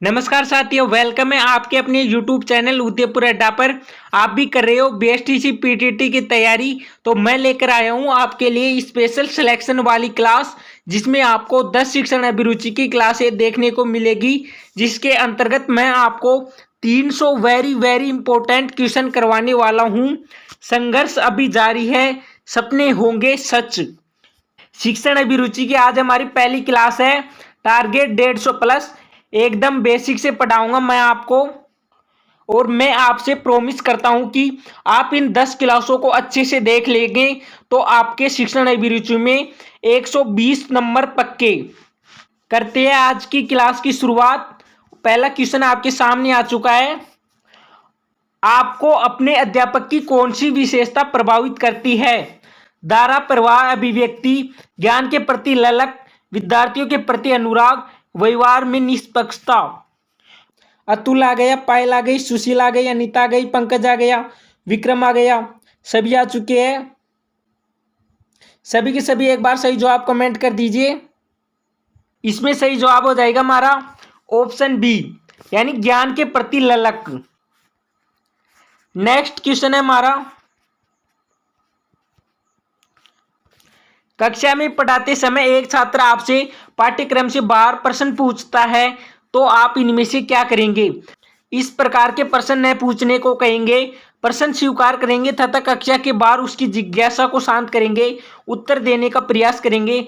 नमस्कार साथियों, वेलकम है आपके अपने YouTube चैनल उदयपुर अड्डा पर। आप भी कर रहे हो बीएसटीसी पीटीटी की तैयारी, तो मैं लेकर आया हूं आपके लिए स्पेशल सिलेक्शन वाली क्लास, जिसमें आपको 10 शिक्षण अभिरुचि की क्लासें देखने को मिलेगी, जिसके अंतर्गत मैं आपको 300 वेरी वेरी इंपॉर्टेंट क्वेश्चन करवाने वाला हूं। संघर्ष अभी जारी है, सपने होंगे सच। शिक्षण अभिरुचि की आज हमारी पहली क्लास है। टारगेट 150 प्लस, एकदम बेसिक से पढ़ाऊंगा मैं आपको। और मैं आपसे प्रॉमिस करता हूं कि आप इन 10 क्लासों को अच्छे से देख लेंगे तो आपके शिक्षण अभिरुचि में 120 नंबर पक्के। करते हैं आज की क्लास की शुरुआत। पहला क्वेश्चन आपके सामने आ चुका है। आपको अपने अध्यापक की कौन सी विशेषता प्रभावित करती है? धारा प्रवाह, अभिव्यक्ति, ज्ञान के प्रति ललक, विद्यार्थियों के प्रति अनुराग, व्यवहार में निष्पक्षता। अतुल आ गया, पायल आ गई, सुशील आ गई, अनीता आ गई, पंकज आ गया, विक्रम आ गया, सभी आ चुके हैं। सभी के सभी एक बार सही जवाब कमेंट कर दीजिए। इसमें सही जवाब हो जाएगा हमारा ऑप्शन बी, यानी ज्ञान के प्रति ललक। नेक्स्ट क्वेश्चन है हमारा, कक्षा में पढ़ाते समय एक छात्र आपसे पाठ्यक्रम से बाहर प्रश्न पूछता है, तो आप इनमें से क्या करेंगे? इस प्रकार के प्रश्न न पूछने को कहेंगे, प्रश्न स्वीकार करेंगे तथा कक्षा के बाहर उसकी जिज्ञासा को शांत करेंगे, उत्तर देने का प्रयास करेंगे,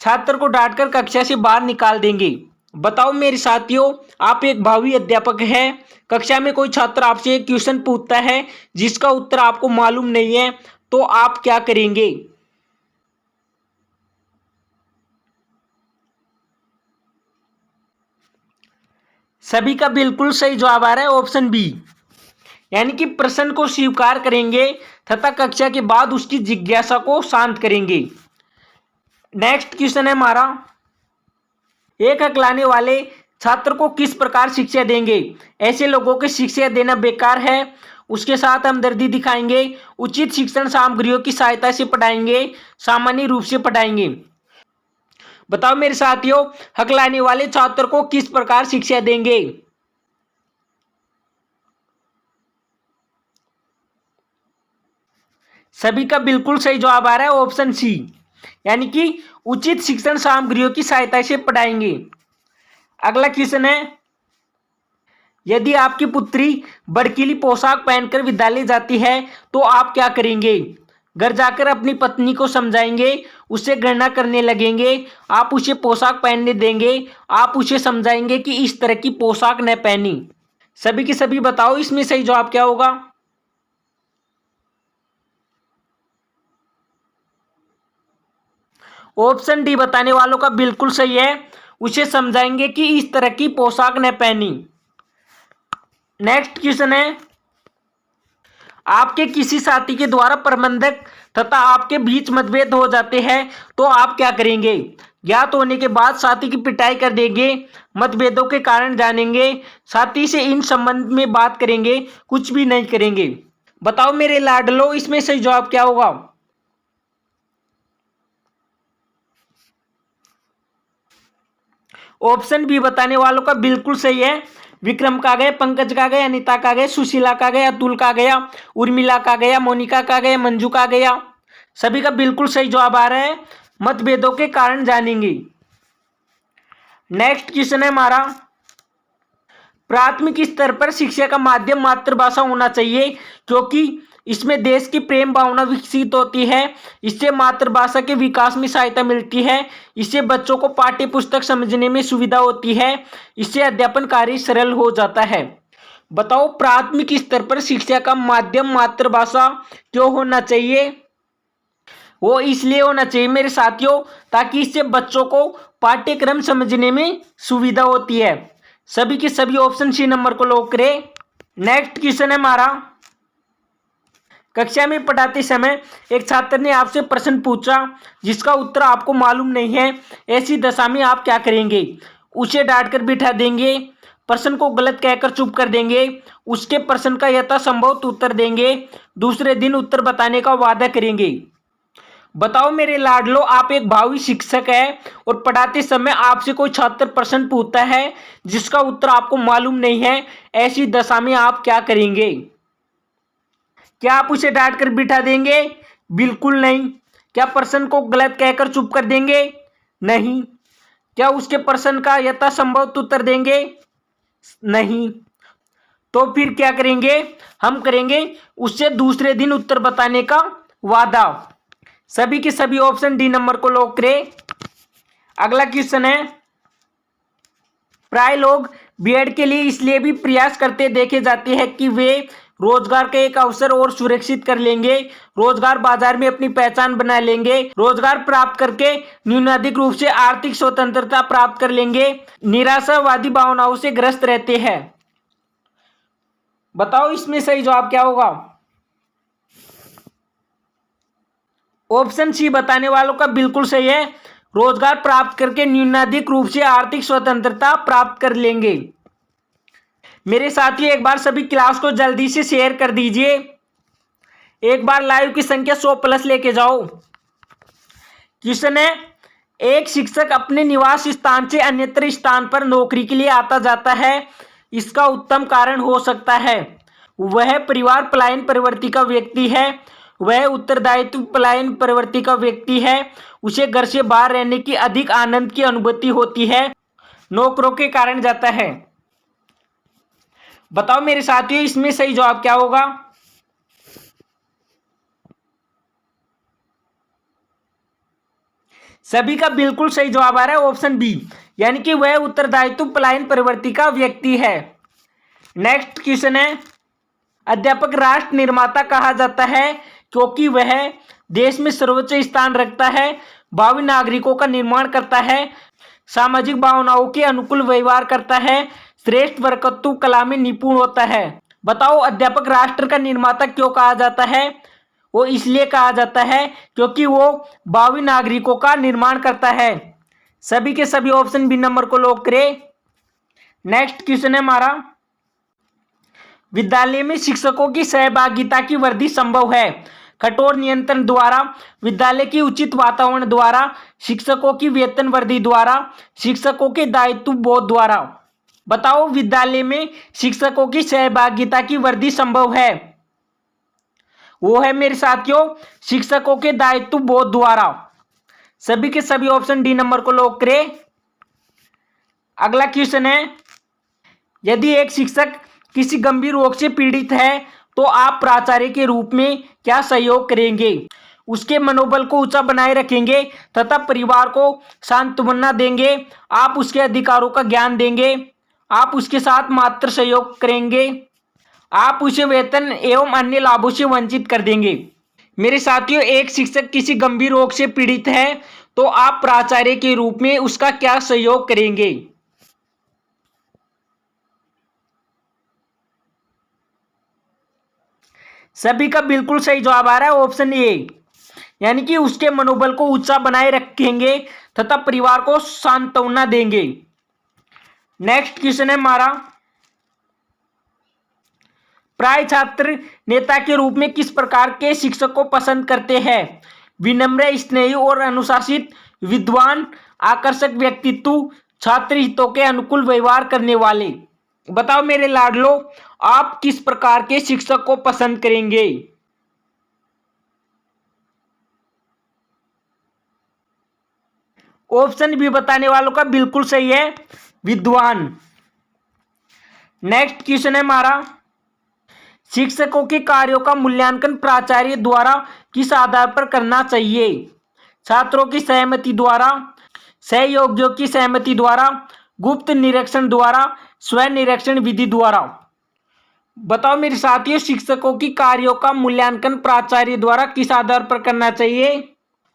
छात्र को डांटकर कक्षा से बाहर निकाल देंगे। बताओ मेरे साथियों, आप एक भावी अध्यापक हैं, कक्षा में कोई छात्र आपसे एक क्वेश्चन पूछता है जिसका उत्तर आपको मालूम नहीं है, तो आप क्या करेंगे? सभी का बिल्कुल सही जवाब आ रहा है ऑप्शन बी, यानी कि प्रश्न को स्वीकार करेंगे तथा कक्षा के बाद उसकी जिज्ञासा को शांत करेंगे। नेक्स्ट क्वेश्चन है हमारा, एक हकलाने वाले छात्र को किस प्रकार शिक्षा देंगे? ऐसे लोगों को शिक्षा देना बेकार है, उसके साथ हमदर्दी दिखाएंगे, उचित शिक्षण सामग्रियों की सहायता से पढ़ाएंगे, सामान्य रूप से पढ़ाएंगे। बताओ मेरे साथियों, हकलाने वाले छात्र को किस प्रकार शिक्षा देंगे? सभी का बिल्कुल सही जवाब आ रहा है ऑप्शन सी, यानी कि उचित शिक्षण सामग्रियों की सहायता से पढ़ाएंगे। अगला क्वेश्चन है, यदि आपकी पुत्री भड़कीली पोशाक पहनकर विद्यालय जाती है, तो आप क्या करेंगे? घर जाकर अपनी पत्नी को समझाएंगे, उसे घृणा करने लगेंगे, आप उसे पोशाक पहनने देंगे, आप उसे समझाएंगे कि इस तरह की पोशाक न पहनी। सभी के सभी बताओ इसमें सही जवाब क्या होगा? ऑप्शन डी बताने वालों का बिल्कुल सही है, उसे समझाएंगे कि इस तरह की पोशाक न पहनी। नेक्स्ट क्वेश्चन है, आपके किसी साथी के द्वारा प्रबंधक तथा आपके बीच मतभेद हो जाते हैं, तो आप क्या करेंगे? ज्ञात होने के बाद साथी की पिटाई कर देंगे, मतभेदों के कारण जानेंगे, साथी से इन संबंध में बात करेंगे, कुछ भी नहीं करेंगे। बताओ मेरे लाडलो, इसमें सही जवाब क्या होगा? ऑप्शन बी बताने वालों का बिल्कुल सही है। विक्रम का गया, पंकज का गया, अनिता का गया, सुशीला का गया, अतुल का गया, उर्मिला का गया, मोनिका का गया, मंजू का गया। सभी का बिल्कुल सही जवाब आ रहा है, मतभेदों के कारण जानेंगे। नेक्स्ट क्वेश्चन है हमारा, प्राथमिक स्तर पर शिक्षा का माध्यम मातृभाषा होना चाहिए, क्योंकि इसमें देश की प्रेम भावना विकसित होती है, इससे मातृभाषा के विकास में सहायता मिलती है, इससे बच्चों को पाठ्य पुस्तक समझने में सुविधा होती है, इससे अध्यापन कार्य सरल हो जाता है। बताओ प्राथमिक स्तर पर शिक्षा का माध्यम मातृभाषा क्यों होना चाहिए? वो इसलिए होना चाहिए मेरे साथियों, ताकि इससे बच्चों को पाठ्यक्रम समझने में सुविधा होती है। सभी के सभी ऑप्शन सी नंबर को लॉक करें। नेक्स्ट क्वेश्चन है हमारा, कक्षा में पढ़ाते समय एक छात्र ने आपसे प्रश्न पूछा जिसका उत्तर आपको मालूम नहीं है, ऐसी दशा में आप क्या करेंगे? उसे डांटकर बिठा देंगे, प्रश्न को गलत कहकर चुप कर देंगे, उसके प्रश्न का यथासंभव उत्तर देंगे, दूसरे दिन उत्तर बताने का वादा करेंगे। बताओ मेरे लाडलो, आप एक भावी शिक्षक है और पढ़ाते समय आपसे कोई छात्र प्रश्न पूछता है जिसका उत्तर आपको मालूम नहीं है। ऐसी दशा में आप क्या करेंगे? क्या आप उसे डांट कर बिठा देंगे? बिल्कुल नहीं। क्या प्रश्न को गलत कहकर चुप कर देंगे? नहीं। क्या उसके प्रश्न का यथासंभव उत्तर देंगे? नहीं। तो फिर क्या करेंगे? हम करेंगे उससे दूसरे दिन उत्तर बताने का वादा। सभी के सभी ऑप्शन डी नंबर को लॉक करें। अगला क्वेश्चन है, प्राय लोग बीएड के लिए इसलिए भी प्रयास करते देखे जाते हैं कि वे रोजगार का एक अवसर और सुरक्षित कर लेंगे, रोजगार बाजार में अपनी पहचान बना लेंगे, रोजगार प्राप्त करके न्यूनाधिक रूप से आर्थिक स्वतंत्रता प्राप्त कर लेंगे, निराशावादी भावनाओं से ग्रस्त रहते हैं। बताओ इसमें सही जवाब क्या होगा? ऑप्शन सी बताने वालों का बिल्कुल सही है। रोजगार प्राप्त करके न्यूनाधिक रूप से आर्थिक स्वतंत्रता प्राप्त कर लेंगे। मेरे साथियों, एक बार सभी क्लास को जल्दी से शेयर कर दीजिए। एक बार लाइव की संख्या 100+ लेके जाओ। क्वेश्चन है, एक शिक्षक अपने निवास स्थान से अन्यत्र स्थान पर नौकरी के लिए आता जाता है। इसका उत्तम कारण हो सकता है वह परिवार पलायन प्रवृत्ति का व्यक्ति है, वह उत्तरदायित्व पलायन प्रवृत्ति का व्यक्ति है, उसे घर से बाहर रहने की अधिक आनंद की अनुभूति होती है, नौकरों के कारण जाता है। बताओ मेरे साथियों इसमें सही जवाब क्या होगा? सभी का बिल्कुल सही जवाब आ रहा है ऑप्शन बी, यानी कि वह उत्तरदायित्व पलायन प्रवृत्ति का व्यक्ति है। नेक्स्ट क्वेश्चन है, अध्यापक राष्ट्र निर्माता कहा जाता है क्योंकि वह देश में सर्वोच्च स्थान रखता है, भावी नागरिकों का निर्माण करता है, सामाजिक भावनाओं के अनुकूल व्यवहार करता है, श्रेष्ठ वक्तृत्व कला में निपुण होता है। बताओ अध्यापक राष्ट्र का निर्माता क्यों कहा जाता है? वो इसलिए कहा जाता है क्योंकि वो भावी नागरिकों का निर्माण करता है। सभी के सभी ऑप्शन बी नंबर को लॉक करें। नेक्स्ट क्वेश्चन है हमारा, विद्यालय में शिक्षकों की सहभागिता की वृद्धि संभव है कठोर नियंत्रण द्वारा, विद्यालय की उचित वातावरण द्वारा, शिक्षकों की वेतन वृद्धि द्वारा, शिक्षकों के दायित्व बोध द्वारा। बताओ विद्यालय में शिक्षकों की सहभागिता की वृद्धि संभव है? वो है मेरे साथियों शिक्षकों के दायित्व बोध द्वारा। सभी के सभी ऑप्शन डी नंबर को लॉक करें। अगला क्वेश्चन है, यदि एक शिक्षक किसी गंभीर रोग से पीड़ित है तो आप प्राचार्य के रूप में क्या सहयोग करेंगे? उसके मनोबल को ऊंचा बनाए रखेंगे तथा परिवार को सांत्वना देंगे, आप उसके अधिकारों का ज्ञान देंगे, आप उसके साथ मात्र सहयोग करेंगे, आप उसे वेतन एवं अन्य लाभों से वंचित कर देंगे। मेरे साथियों, एक शिक्षक किसी गंभीर रोग से पीड़ित है तो आप प्राचार्य के रूप में उसका क्या सहयोग करेंगे? सभी का बिल्कुल सही जवाब आ रहा है ऑप्शन ए, यानी कि उसके मनोबल को ऊंचा बनाए रखेंगे तथा परिवार को सांत्वना देंगे। नेक्स्ट क्वेश्चन है हमारा, प्राय छात्र नेता के रूप में किस प्रकार के शिक्षक को पसंद करते हैं? विनम्र, स्नेही और अनुशासित, विद्वान, आकर्षक व्यक्तित्व, छात्र हितों के अनुकूल व्यवहार करने वाले। बताओ मेरे लाडलो, आप किस प्रकार के शिक्षक को पसंद करेंगे? ऑप्शन बी बताने वालों का बिल्कुल सही है, विद्वान। नेक्स्ट क्वेश्चन है हमारा, शिक्षकों के कार्यों का मूल्यांकन प्राचार्य द्वारा किस आधार पर करना चाहिए? छात्रों की सहमति द्वारा, सहयोगियों की सहमति द्वारा, गुप्त निरीक्षण द्वारा, स्व निरीक्षण विधि द्वारा। बताओ मेरे साथियों शिक्षकों की कार्यों का मूल्यांकन प्राचार्य द्वारा किस आधार पर करना चाहिए?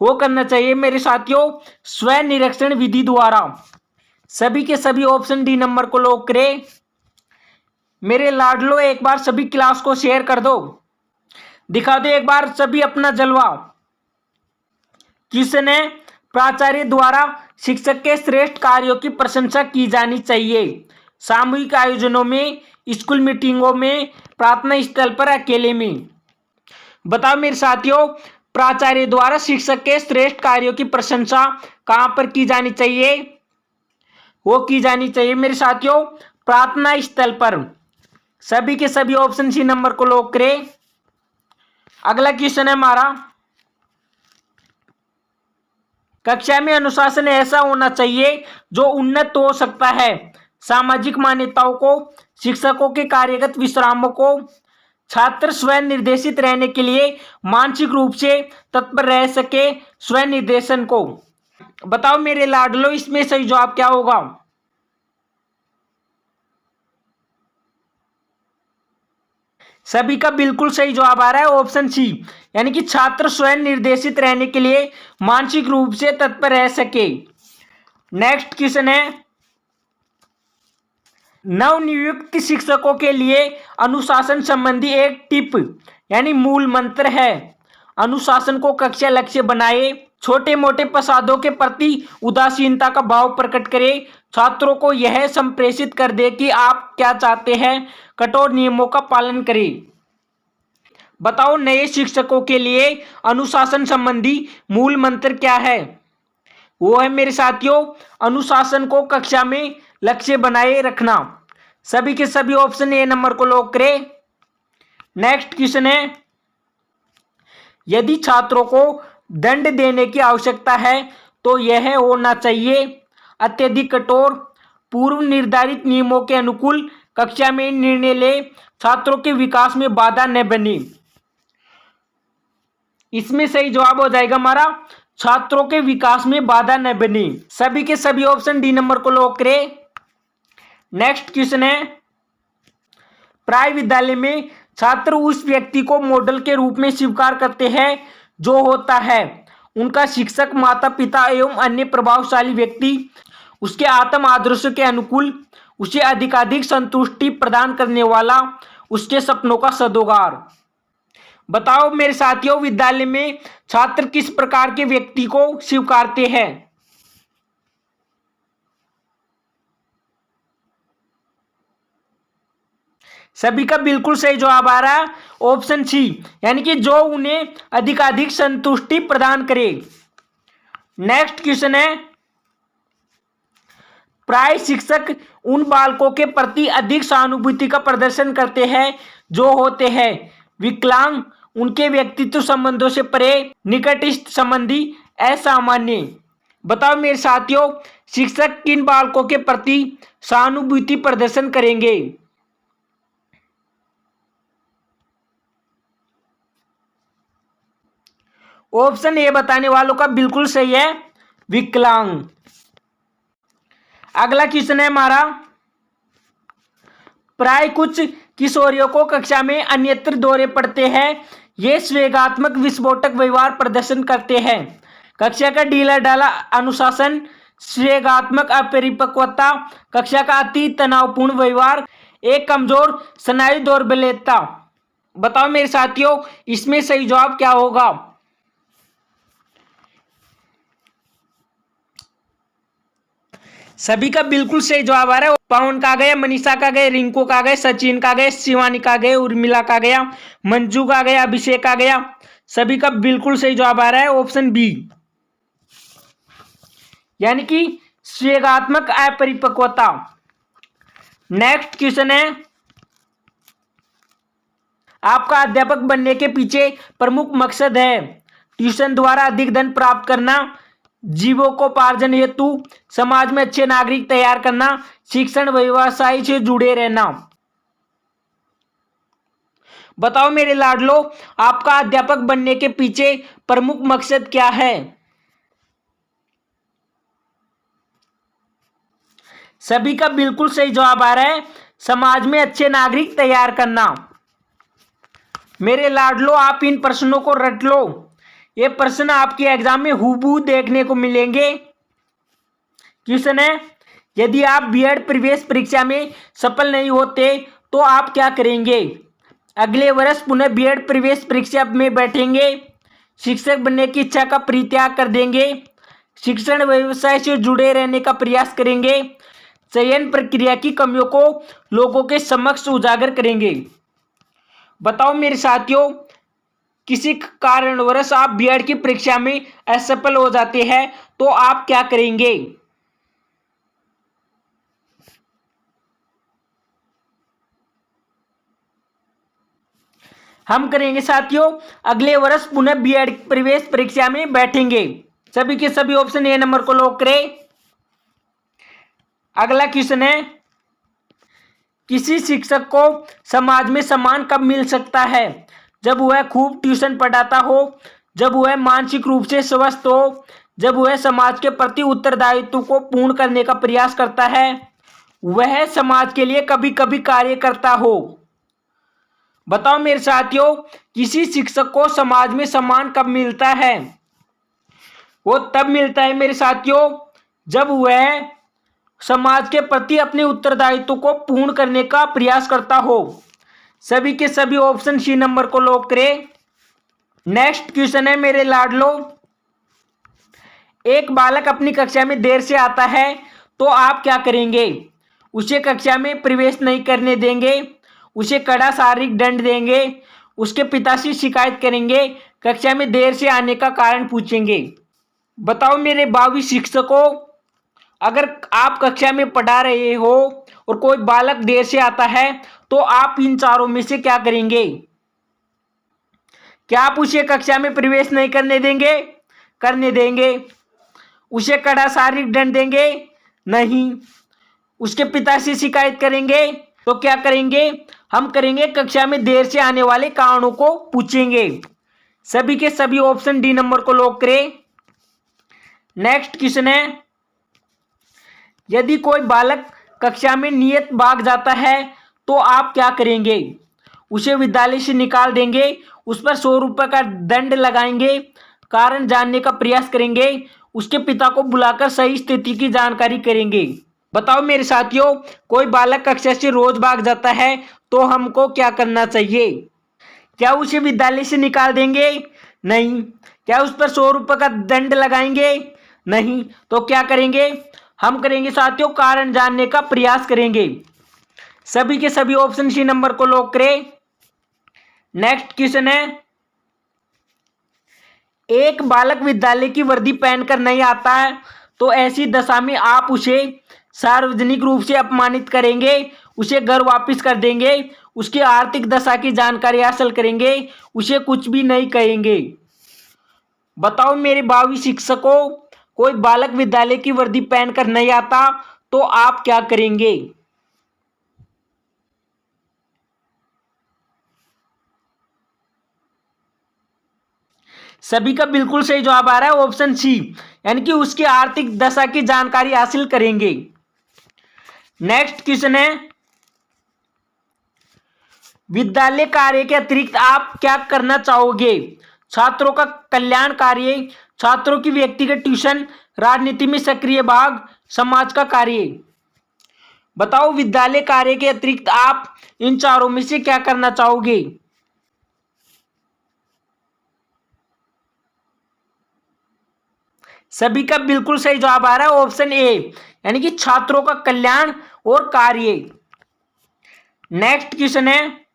वो करना चाहिए मेरे साथियों स्व निरीक्षण विधि द्वारा। सभी के सभी ऑप्शन डी नंबर को लॉक करें। मेरे लाडलो, एक बार सभी क्लास को शेयर कर दो, दिखा दो एक बार सभी अपना जलवा। क्वेश्चन है, प्राचार्य द्वारा शिक्षक के श्रेष्ठ कार्यों की प्रशंसा की जानी चाहिए। सामूहिक आयोजनों में, स्कूल मीटिंगों में, प्रार्थना स्थल पर, अकेले में। बताओ मेरे साथियों प्राचार्य द्वारा शिक्षक के श्रेष्ठ कार्यों की प्रशंसा कहां पर की जानी चाहिए? वो की जानी चाहिए मेरे साथियों प्रार्थना स्थल पर। सभी के सभी ऑप्शन सी नंबर को लॉक करें। अगला क्वेश्चन है हमारा, कक्षा में अनुशासन ऐसा होना चाहिए जो उन्नत हो सकता है। सामाजिक मान्यताओं को, शिक्षकों के कार्यगत विश्रामों को, छात्र स्वयं निर्देशित रहने के लिए मानसिक रूप से तत्पर रह सके, स्वयं निर्देशन को। बताओ मेरे लाडलो इसमें सही जवाब क्या होगा? सभी का बिल्कुल सही जवाब आ रहा है ऑप्शन सी, यानी कि छात्र स्वयं निर्देशित रहने के लिए मानसिक रूप से तत्पर रह सके। नेक्स्ट क्वेश्चन है, नवनियुक्त शिक्षकों के लिए अनुशासन संबंधी एक टिप यानी मूल मंत्र है। अनुशासन को कक्षा लक्ष्य बनाए, छोटे मोटे प्रसादों के प्रति उदासीनता का भाव प्रकट करे, छात्रों को यह संप्रेषित कर दे कि आप क्या चाहते हैं, कठोर नियमों का पालन करें। बताओ नए शिक्षकों के लिए अनुशासन संबंधी मूल मंत्र क्या है? वो है मेरे साथियों अनुशासन को कक्षा में लक्ष्य बनाए रखना। सभी के सभी ऑप्शन ए नंबर को लॉक करें। नेक्स्ट क्वेश्चन है, यदि छात्रों को दंड देने की आवश्यकता है तो यह होना चाहिए अत्यधिक कठोर, पूर्व निर्धारित नियमों के अनुकूल कक्षा में निर्णय ले, छात्रों के विकास में बाधा न बने। इसमें सही जवाब हो जाएगा हमारा छात्रों के विकास में बाधा न बने। सभी के सभी ऑप्शन डी नंबर को लॉक करें। नेक्स्ट क्वेश्चन है, प्राय विद्यालय में छात्र उस व्यक्ति को मॉडल के रूप में स्वीकार करते हैं जो होता है उनका शिक्षक, माता पिता एवं अन्य प्रभावशाली व्यक्ति, उसके आत्म आदर्श के अनुकूल, उसे अधिकाधिक संतुष्टि प्रदान करने वाला, उसके सपनों का सदोगार। बताओ मेरे साथियों विद्यालय में छात्र किस प्रकार के व्यक्ति को स्वीकारते हैं? सभी का बिल्कुल सही जवाब आ रहा है ऑप्शन सी, यानी कि जो उन्हें अधिकाधिक संतुष्टि प्रदान करे। नेक्स्ट क्वेश्चन है, प्राय शिक्षक उन बालकों के प्रति अधिक सहानुभूति का प्रदर्शन करते हैं जो होते हैं विकलांग, उनके व्यक्तित्व संबंधों से परे, निकटस्थ संबंधी, असामान्य। बताओ मेरे साथियों शिक्षक किन बालकों के प्रति सहानुभूति प्रदर्शन करेंगे? ऑप्शन ए बताने वालों का बिल्कुल सही है विकलांग। अगला क्वेश्चन है हमारा, प्राय कुछ किशोरियों को कक्षा में अन्यत्र दौरे पड़ते हैं, ये स्वेगात्मक विस्फोटक व्यवहार प्रदर्शन करते हैं। कक्षा का ढीला ढाला अनुशासन, स्वेगात्मक अपरिपक्वता, कक्षा का अति तनावपूर्ण व्यवहार, एक कमजोर स्नायु दौर्बल्यता। बताओ मेरे साथियों इसमें सही जवाब क्या होगा? सभी का बिल्कुल सही जवाब आ रहा है। पवन का गया, मनीषा का गया, रिंकू का गया, सचिन का गया, शिवानी का गया, उर्मिला का गया, मंजू का गया, अभिषेक का गया। सभी का बिल्कुल सही जवाब आ रहा है ऑप्शन बी, यानी कि स्वेगात्मक अपरिपक्वता। नेक्स्ट क्वेश्चन है, आपका अध्यापक बनने के पीछे प्रमुख मकसद है ट्यूशन द्वारा अधिक धन प्राप्त करना, जीवोपार्जन हेतु समाज में अच्छे नागरिक तैयार करना, शिक्षण व्यवसाय से जुड़े रहना। बताओ मेरे लाडलो आपका अध्यापक बनने के पीछे प्रमुख मकसद क्या है? सभी का बिल्कुल सही जवाब आ रहा है समाज में अच्छे नागरिक तैयार करना। मेरे लाडलो आप इन प्रश्नों को रट लो, ये प्रश्न आपके एग्जाम में हूबहू देखने को मिलेंगे। क्वेश्चन है, यदि आप बीएड प्रवेश परीक्षा में सफल नहीं होते तो आप क्या करेंगे? अगले वर्ष पुनः बीएड प्रवेश परीक्षा में बैठेंगे, शिक्षक बनने की इच्छा का परित्याग कर देंगे, शिक्षण व्यवसाय से जुड़े रहने का प्रयास करेंगे, चयन प्रक्रिया की कमियों को लोगों के समक्ष उजागर करेंगे। बताओ मेरे साथियों किसी कारणवश आप बीएड की परीक्षा में असफल हो जाते हैं तो आप क्या करेंगे। हम करेंगे साथियों, अगले वर्ष पुनः बीएड प्रवेश परीक्षा में बैठेंगे। सभी के सभी ऑप्शन ए नंबर को लॉक करें। अगला क्वेश्चन है, किसी शिक्षक को समाज में सम्मान कब मिल सकता है। जब वह खूब ट्यूशन पढ़ाता हो, जब वह मानसिक रूप से स्वस्थ हो, जब वह समाज के प्रति उत्तरदायित्व को पूर्ण करने का प्रयास करता है, वह समाज के लिए कभी कभी कार्य करता हो। बताओ मेरे साथियों, किसी शिक्षक को समाज में सम्मान कब मिलता है। वो तब मिलता है मेरे साथियों, जब वह समाज के प्रति अपने उत्तरदायित्व को पूर्ण करने का प्रयास करता हो। सभी के सभी ऑप्शन सी नंबर को लॉक करें। नेक्स्ट क्वेश्चन है मेरे लाडलो, एक बालक अपनी कक्षा में देर से आता है तो आप क्या करेंगे। उसे कक्षा में प्रवेश नहीं करने देंगे, उसे कड़ा शारीरिक दंड देंगे, उसके पिता से शिकायत करेंगे, कक्षा में देर से आने का कारण पूछेंगे। बताओ मेरे भावी शिक्षकों, अगर आप कक्षा में पढ़ा रहे हो और कोई बालक देर से आता है तो आप इन चारों में से क्या करेंगे। क्या आप उसे कक्षा में प्रवेश नहीं करने देंगे, करने देंगे, उसे कड़ा शारीरिक दंड देंगे, नहीं, उसके पिता से शिकायत करेंगे, तो क्या करेंगे, हम करेंगे कक्षा में देर से आने वाले कारणों को पूछेंगे। सभी के सभी ऑप्शन डी नंबर को लॉक करें। नेक्स्ट क्वेश्चन है, यदि कोई बालक कक्षा में नियत भाग जाता है तो आप क्या करेंगे। उसे विद्यालय से निकाल देंगे, उस पर 100 रुपये का दंड लगाएंगे, कारण जानने का प्रयास करेंगे, उसके पिता को बुलाकर सही स्थिति की जानकारी करेंगे। बताओ मेरे साथियों, कोई बालक कक्षा से रोज भाग जाता है तो हमको क्या करना चाहिए। क्या उसे विद्यालय से निकाल देंगे, नहीं, क्या उस पर 100 रुपये का दंड लगाएंगे, नहीं, तो क्या करेंगे, हम करेंगे साथियों कारण जानने का प्रयास करेंगे। सभी के सभी ऑप्शन सी नंबर को लॉक करें। नेक्स्ट क्वेश्चन है, एक बालक विद्यालय की वर्दी पहनकर नहीं आता है तो ऐसी दशा में आप उसे सार्वजनिक रूप से अपमानित करेंगे, उसे घर वापस कर देंगे, उसकी आर्थिक दशा की जानकारी हासिल करेंगे, उसे कुछ भी नहीं कहेंगे। बताओ मेरे भावी शिक्षकों, कोई बालक विद्यालय की वर्दी पहनकर नहीं आता तो आप क्या करेंगे। सभी का बिल्कुल सही जवाब आ रहा है ऑप्शन सी, यानी कि उसकी आर्थिक दशा की जानकारी हासिल करेंगे। नेक्स्ट क्वेश्चन है, विद्यालय कार्य के अतिरिक्त आप क्या करना चाहोगे। छात्रों का कल्याण कार्य, छात्रों की व्यक्तिगत ट्यूशन, राजनीति में सक्रिय भाग, समाज का कार्य। बताओ विद्यालय कार्य के अतिरिक्त आप इन चारों में से क्या करना चाहोगे। सभी का बिल्कुल सही जवाब आ रहा है ऑप्शन ए, यानी कि छात्रों का कल्याण और कार्य। नेक्स्ट क्वेश्चन है,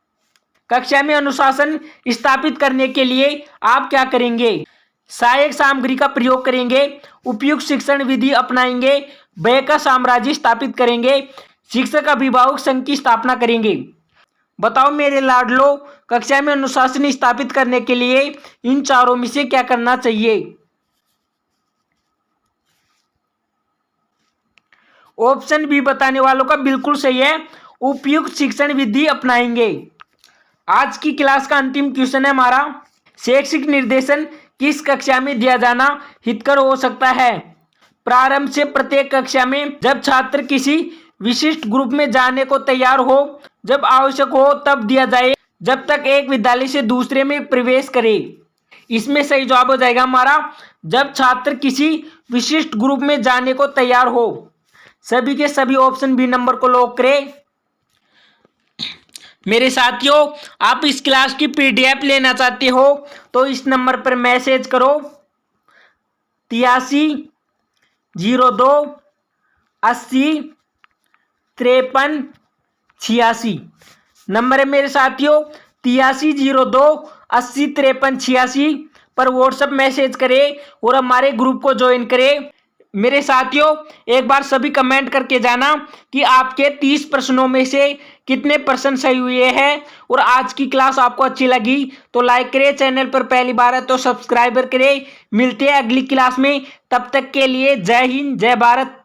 कक्षा में अनुशासन स्थापित करने के लिए आप क्या करेंगे। सहायक सामग्री का प्रयोग करेंगे, उपयुक्त शिक्षण विधि अपनाएंगे, व्यय का साम्राज्य स्थापित करेंगे, शिक्षक अभिभावक संघ की स्थापना करेंगे। बताओ मेरे लाडलो, कक्षा में अनुशासन स्थापित करने के लिए इन चारों में से क्या करना चाहिए। ऑप्शन बी बताने वालों का बिल्कुल सही है, उपयुक्त शिक्षण विधि अपनाएंगे। आज की क्लास का अंतिम क्वेश्चन है हमारा, शैक्षिक निर्देशन किस कक्षा में दिया जाना हितकर हो सकता है। प्रारंभ से प्रत्येक कक्षा में जब छात्र किसी विशिष्ट ग्रुप में जाने को तैयार हो, जब आवश्यक हो तब दिया जाए, जब तक एक विद्यालय से दूसरे में प्रवेश करे। इसमें सही जवाब हो जाएगा हमारा, जब छात्र किसी विशिष्ट ग्रुप में जाने को तैयार हो। सभी के सभी ऑप्शन बी नंबर को लॉक करें। मेरे साथियों, आप इस क्लास की पीडीएफ लेना चाहते हो तो इस नंबर पर मैसेज करो 8302805386। नंबर है मेरे साथियों 8302 805386 पर व्हाट्सएप मैसेज करें और हमारे ग्रुप को ज्वाइन करें। मेरे साथियों, एक बार सभी कमेंट करके जाना कि आपके 30 प्रश्नों में से कितने प्रश्न सही हुए हैं। और आज की क्लास आपको अच्छी लगी तो लाइक करें, चैनल पर पहली बार है तो सब्सक्राइबर करें। मिलते हैं अगली क्लास में, तब तक के लिए जय हिंद, जय भारत।